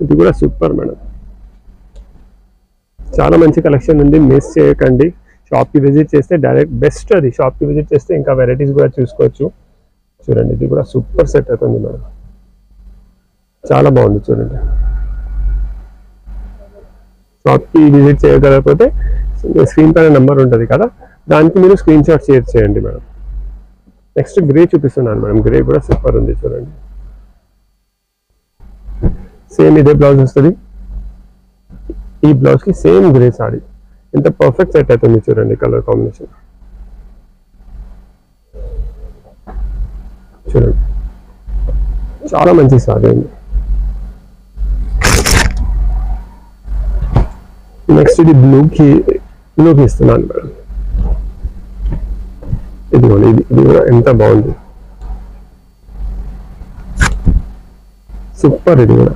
ఇది కూడా super madam, చాలా మంచి కలెక్షన్ ఉంది, మిస్ చేయకండి. షాప్కి విజిట్ చేస్తే డైరెక్ట్ బెస్ట్ అది, షాప్కి విజిట్ చేస్తే ఇంకా వెరైటీస్ కూడా చూసుకోవచ్చు. చూడండి ఇది కూడా సూపర్ సెట్ అవుతుంది మేడం, చాలా బాగుంది చూడండి. షాప్కి విజిట్ చేయగలకపోతే స్క్రీన్ పైన నెంబర్ ఉంటుంది కదా, దానికి మీరు స్క్రీన్ షాట్ షేర్ చేయండి మేడం. నెక్స్ట్ గ్రే చూపిస్తున్నాను మేడం, గ్రే కూడా సూపర్ ఉంది చూడండి. సేమ్ ఇదే బ్లౌజ్ వస్తుంది, ఈ బ్లౌజ్కి సేమ్ గ్రే సారీ, ఎంత పర్ఫెక్ట్ సెట్ అవుతుంది చూడండి కలర్ కాంబినేషన్. చూడండి చాలా మంచి సారీ ఉంది. నెక్స్ట్ ఇది బ్లూకి ఇస్తున్నాను మేడం. ఇది కూడా ఎంత బాగుంది, సూపర్ ఇది కూడా.